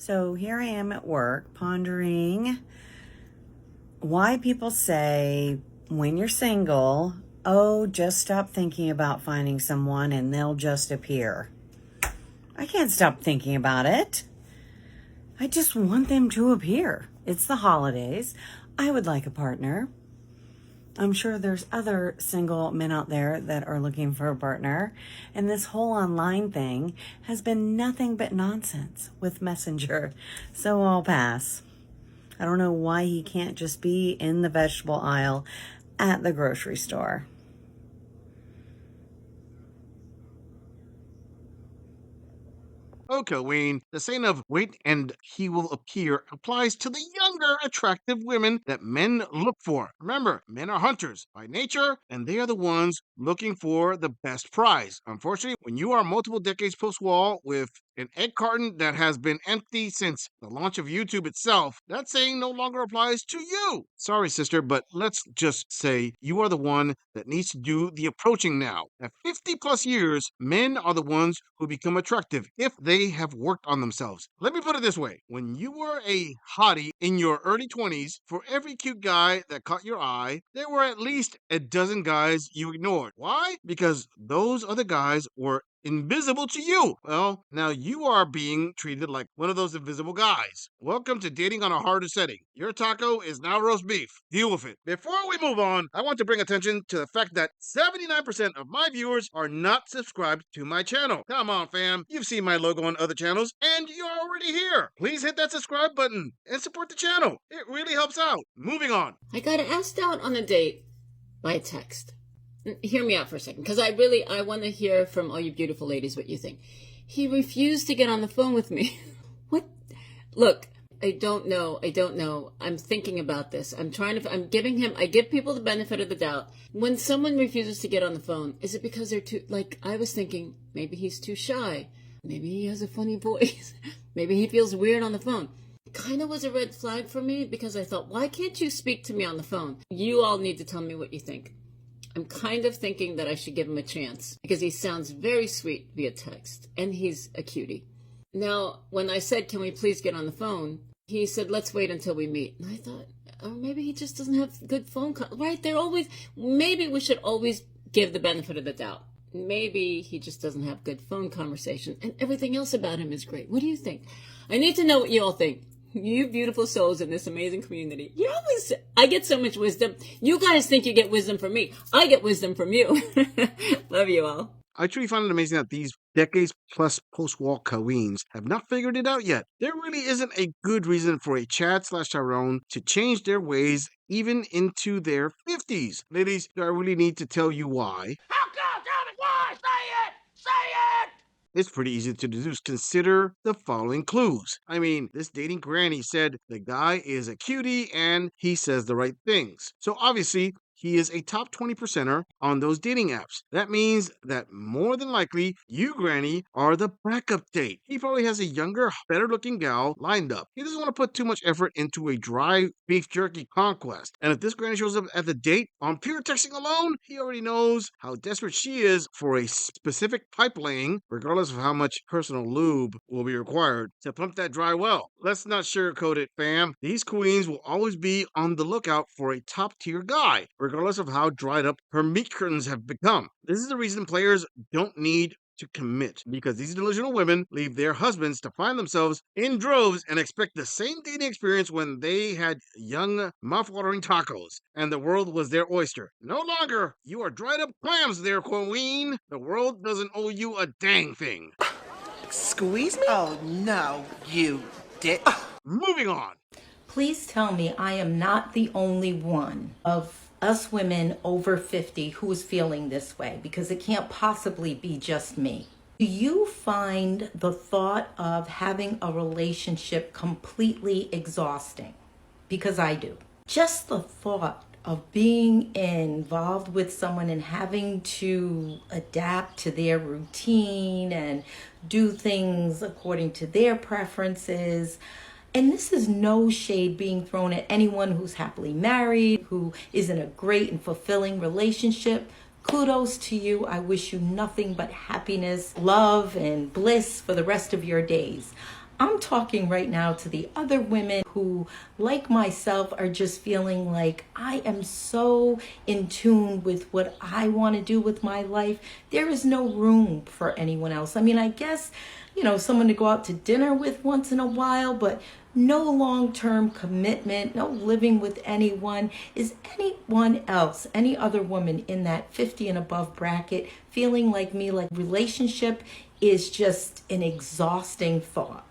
So here I am at work pondering why people say when you're single, oh, just stop thinking about finding someone and they'll just appear. I can't stop thinking about it. I just want them to appear. It's the holidays. I would like a partner. I'm sure there's other single men out there that are looking for a partner. And this whole online thing has been nothing but nonsense with Messenger. So I'll pass. I don't know why he can't just be in the vegetable aisle at the grocery store. Okay, Wayne, the saying of wait and he will appear applies to the younger, attractive women that men look for. Remember, men are hunters by nature, and they are the ones looking for the best prize. Unfortunately, when you are multiple decades post-wall with an egg carton that has been empty since the launch of YouTube itself, that saying no longer applies to you. Sorry, sister, but let's just say you are the one that needs to do the approaching now. At 50 plus years, men are the ones who become attractive if they have worked on themselves. Let me put it this way. When you were a hottie in your early 20s, for every cute guy that caught your eye, there were at least a dozen guys you ignored. Why? Because those other guys were invisible to you. Well, now you are being treated like one of those invisible guys. Welcome to dating on a harder setting. Your taco is now roast beef. Deal with it. Before we move on, I want to bring attention to the fact that 79% of my viewers are not subscribed to my channel. Come on, fam. You've seen my logo on other channels, and you're already here. Please hit that subscribe button and support the channel. It really helps out. Moving on. I got asked out on a date by text. Hear me out for a second, because I want to hear from all you beautiful ladies what you think. He refused to get on the phone with me. What? Look, I don't know. I'm thinking about this. I give people the benefit of the doubt. When someone refuses to get on the phone, is it because they're too, I was thinking, maybe he's too shy. Maybe he has a funny voice. Maybe he feels weird on the phone. It kind of was a red flag for me, because I thought, why can't you speak to me on the phone? You all need to tell me what you think. I'm kind of thinking that I should give him a chance, because he sounds very sweet via text, and he's a cutie. Now, when I said, can we please get on the phone, he said, let's wait until we meet. And I thought, oh, maybe he just doesn't have good phone right? Maybe we should always give the benefit of the doubt. Maybe he just doesn't have good phone conversation, and everything else about him is great. What do you think? I need to know what you all think. You beautiful souls in this amazing community. I get so much wisdom. You guys think you get wisdom from me. I get wisdom from you. Love you all. I truly find it amazing that these decades plus post-wall queens have not figured it out yet. There really isn't a good reason for a Chad/Tyrone to change their ways even into their 50s. Ladies, do I really need to tell you why? How come? Tell me why! Say it! Say it! It's pretty easy to deduce. Consider the following clues. I mean, this dating granny said the guy is a cutie and he says the right things. So obviously, he is a top 20%er on those dating apps. That means that more than likely, you, Granny, are the backup date. He probably has a younger, better looking gal lined up. He doesn't want to put too much effort into a dry beef jerky conquest. And if this Granny shows up at the date on pure texting alone, he already knows how desperate she is for a specific pipe laying, regardless of how much personal lube will be required to pump that dry well. Let's not sugarcoat it, fam. These queens will always be on the lookout for a top tier guy, regardless of how dried up her meat curtains have become. This is the reason players don't need to commit, because these delusional women leave their husbands to find themselves in droves and expect the same dating experience when they had young, mouth-watering tacos and the world was their oyster. No longer. You are dried up clams there, queen. The world doesn't owe you a dang thing. Squeeze me? Oh, no, you did. Moving on. Please tell me I am not the only one of us women over 50 who is feeling this way, because it can't possibly be just me. Do you find the thought of having a relationship completely exhausting? Because I do. Just the thought of being involved with someone and having to adapt to their routine and do things according to their preferences. And this is no shade being thrown at anyone who's happily married, who is in a great and fulfilling relationship. Kudos to you. I wish you nothing but happiness, love, and bliss for the rest of your days. I'm talking right now to the other women who, like myself, are just feeling like I am so in tune with what I want to do with my life. There is no room for anyone else. I mean, I guess, someone to go out to dinner with once in a while, but no long-term commitment, no living with anyone. Is anyone else, any other woman in that 50 and above bracket feeling like me, like relationship is just an exhausting thought?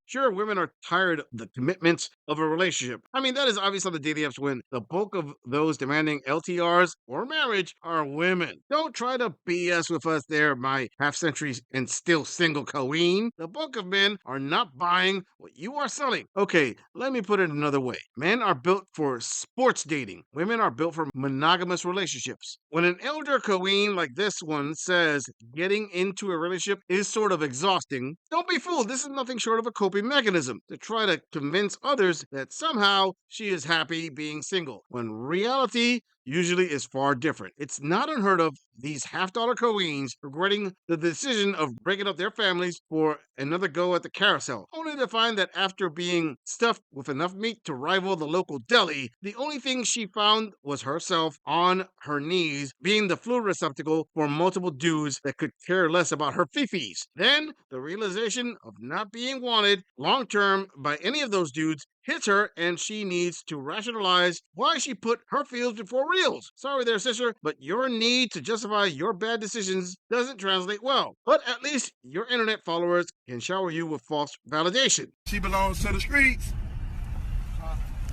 Sure, women are tired of the commitments of a relationship. I mean, that is obvious on the dating apps when the bulk of those demanding LTRs or marriage are women. Don't try to BS with us there, my half century and still single queen. The bulk of men are not buying what you are selling. Okay, let me put it another way. Men are built for sports dating. Women are built for monogamous relationships. When an elder queen like this one says getting into a relationship is sort of exhausting, don't be fooled. This is nothing short of a coping mechanism to try to convince others that somehow she is happy being single, when reality usually is far different. It's not unheard of these half-dollar queens regretting the decision of breaking up their families for another go at the carousel, only to find that after being stuffed with enough meat to rival the local deli, the only thing she found was herself on her knees, being the fluid receptacle for multiple dudes that could care less about her fifis. Then the realization of not being wanted long term by any of those dudes hits her, and she needs to rationalize why she put her feelings before reals. Sorry there, sister, but your need to justify your bad decisions doesn't translate well. But at least your internet followers can shower you with false validation. She belongs to the streets.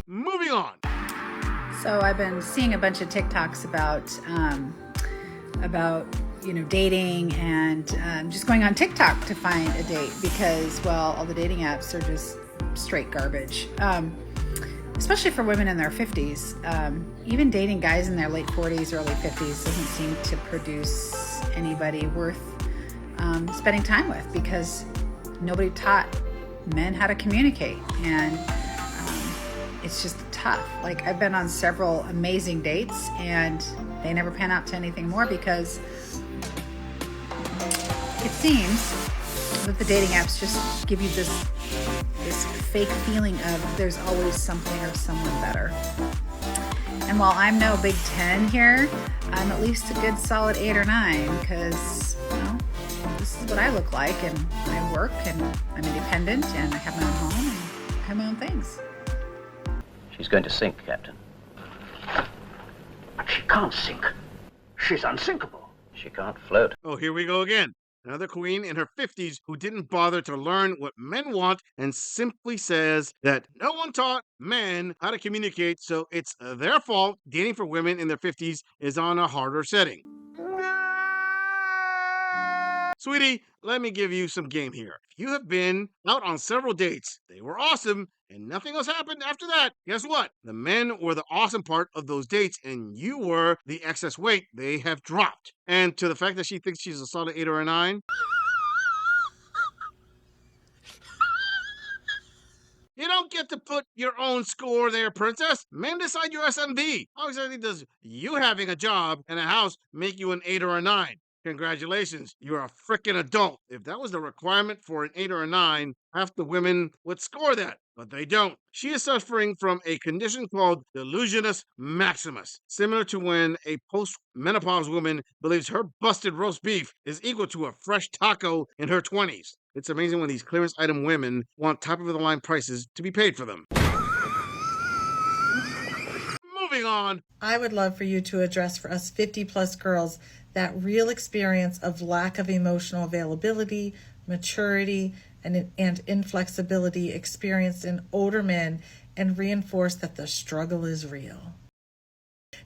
Moving on. So I've been seeing a bunch of TikToks about dating and just going on TikTok to find a date because, well, all the dating apps are just straight garbage. Especially for women in their 50s. Even dating guys in their late 40s, early 50s doesn't seem to produce anybody worth spending time with because nobody taught men how to communicate, and it's just tough. Like, I've been on several amazing dates and they never pan out to anything more because it seems that the dating apps just give you this fake feeling of there's always something or someone better. And while I'm no Big 10 here, I'm at least a good solid 8 or 9 because, this is what I look like, and I work, and I'm independent, and I have my own home, and I have my own things. She's going to sink, Captain. But she can't sink. She's unsinkable. She can't float. Oh, here we go again. Another queen in her 50s who didn't bother to learn what men want and simply says that no one taught men how to communicate, so it's their fault dating for women in their 50s is on a harder setting. Sweetie, let me give you some game here. If you have been out on several dates, they were awesome, and nothing else happened after that, guess what? The men were the awesome part of those dates, and you were the excess weight they have dropped. And to the fact that she thinks she's a solid 8 or a 9, you don't get to put your own score there, princess. Men decide your SMV. How exactly does you having a job and a house make you an 8 or a 9? Congratulations, you're a frickin' adult. If that was the requirement for an 8 or a 9, half the women would score that, but they don't. She is suffering from a condition called delusionus maximus, similar to when a post-menopause woman believes her busted roast beef is equal to a fresh taco in her 20s. It's amazing when these clearance item women want top-of-the-line prices to be paid for them. Moving on. I would love for you to address for us 50-plus girls that real experience of lack of emotional availability, maturity, and inflexibility experienced in older men and reinforce that the struggle is real.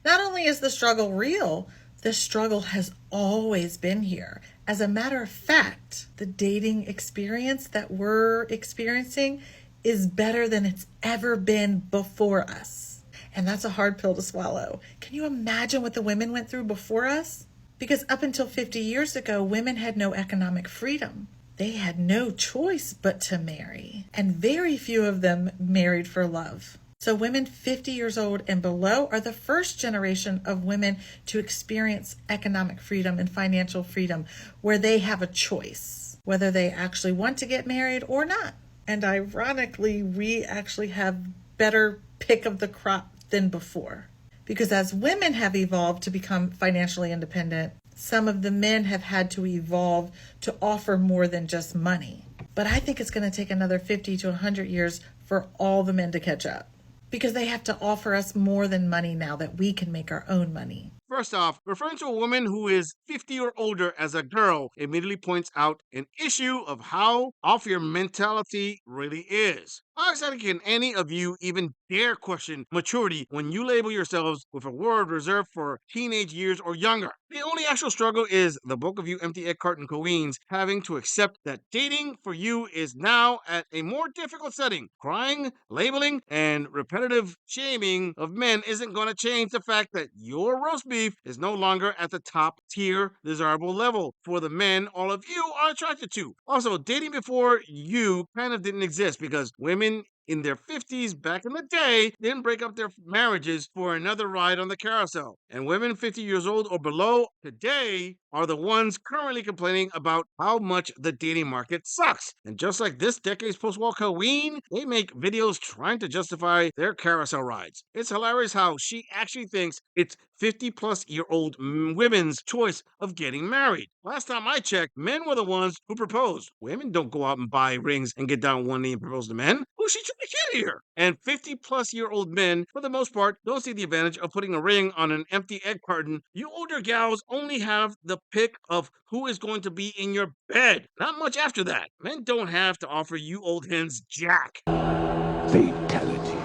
Not only is the struggle real, the struggle has always been here. As a matter of fact, the dating experience that we're experiencing is better than it's ever been before us. And that's a hard pill to swallow. Can you imagine what the women went through before us? Because up until 50 years ago, women had no economic freedom. They had no choice but to marry. And very few of them married for love. So women 50 years old and below are the first generation of women to experience economic freedom and financial freedom, where they have a choice, whether they actually want to get married or not. And ironically, we actually have better pick of the crop than before. Because as women have evolved to become financially independent, some of the men have had to evolve to offer more than just money. But I think it's going to take another 50 to 100 years for all the men to catch up. Because they have to offer us more than money now that we can make our own money. First off, referring to a woman who is 50 or older as a girl immediately points out an issue of how off your mentality really is. How exactly can any of you even dare question maturity when you label yourselves with a word reserved for teenage years or younger? The only actual struggle is the bulk of you empty egg carton queens having to accept that dating for you is now at a more difficult setting. Crying, labeling, and repetitive shaming of men isn't going to change the fact that your roast beef is no longer at the top tier desirable level for the men all of you are attracted to. Also, dating before you kind of didn't exist because women in their 50s back in the day didn't break up their marriages for another ride on the carousel. And women 50 years old or below today are the ones currently complaining about how much the dating market sucks. And just like this decade's post-war queen, they make videos trying to justify their carousel rides. It's hilarious how she actually thinks it's 50-plus-year-old women's choice of getting married. Last time I checked, men were the ones who proposed. Women don't go out and buy rings and get down on one knee and propose to men. Who's she trying to get here? And 50-plus-year-old men, for the most part, don't see the advantage of putting a ring on an empty egg carton. You older gals only have the pick of who is going to be in your bed. Not much after that. Men don't have to offer you old hens jack. Fatality.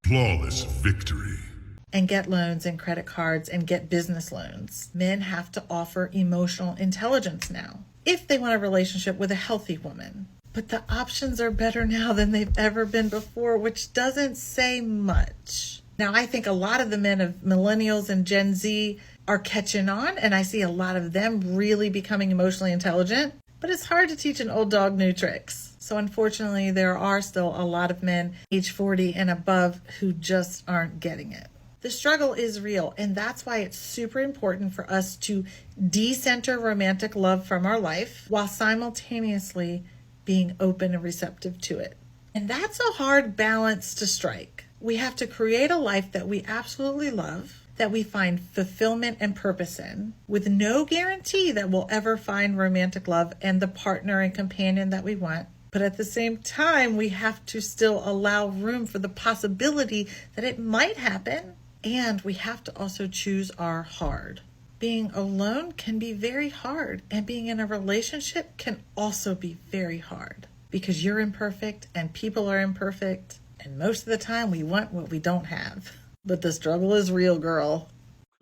Flawless victory. And get loans and credit cards and get business loans. Men have to offer emotional intelligence now if they want a relationship with a healthy woman. But the options are better now than they've ever been before, which doesn't say much. Now, I think a lot of the men of millennials and Gen Z are catching on, and I see a lot of them really becoming emotionally intelligent. But it's hard to teach an old dog new tricks. So unfortunately, there are still a lot of men age 40 and above who just aren't getting it. The struggle is real, and that's why it's super important for us to decenter romantic love from our life while simultaneously being open and receptive to it. And that's a hard balance to strike. We have to create a life that we absolutely love, that we find fulfillment and purpose in, with no guarantee that we'll ever find romantic love and the partner and companion that we want. But at the same time, we have to still allow room for the possibility that it might happen. And we have to also choose our hard. Being alone can be very hard, and being in a relationship can also be very hard because you're imperfect and people are imperfect, and most of the time we want what we don't have. But the struggle is real, girl.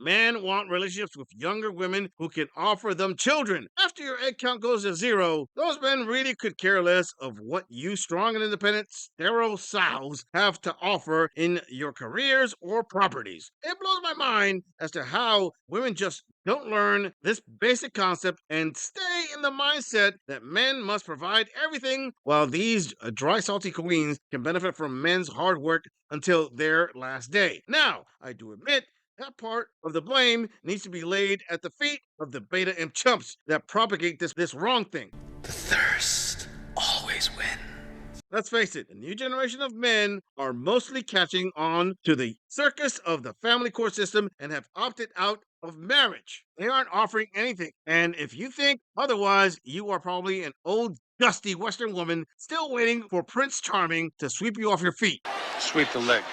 Men want relationships with younger women who can offer them children. After your egg count goes to zero, those men really could care less of what you strong and independent sterile sows have to offer in your careers or properties. It blows my mind as to how women just don't learn this basic concept and stay in the mindset that men must provide everything while these dry, salty queens can benefit from men's hard work until their last day. Now, I do admit that part of the blame needs to be laid at the feet of the beta imp chumps that propagate this wrong thing. The thirst always wins. Let's face it, the new generation of men are mostly catching on to the circus of the family court system and have opted out of marriage. They aren't offering anything. And if you think otherwise, you are probably an old, dusty Western woman still waiting for Prince Charming to sweep you off your feet. Sweep the leg.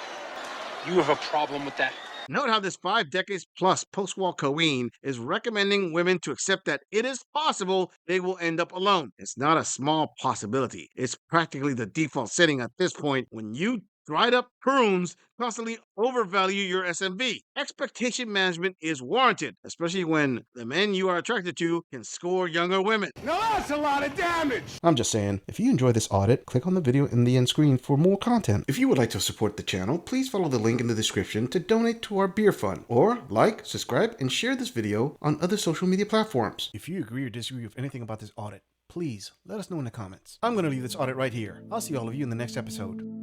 You have a problem with that? Note how this 5 decades plus post-war queen is recommending women to accept that it is possible they will end up alone. It's not a small possibility. It's practically the default setting at this point when you dried up prunes constantly overvalue your SMV. Expectation management is warranted, especially when the men you are attracted to can score younger women. Now that's a lot of damage! I'm just saying, if you enjoy this audit, click on the video in the end screen for more content. If you would like to support the channel, please follow the link in the description to donate to our beer fund, or like, subscribe, and share this video on other social media platforms. If you agree or disagree with anything about this audit, please let us know in the comments. I'm going to leave this audit right here. I'll see all of you in the next episode.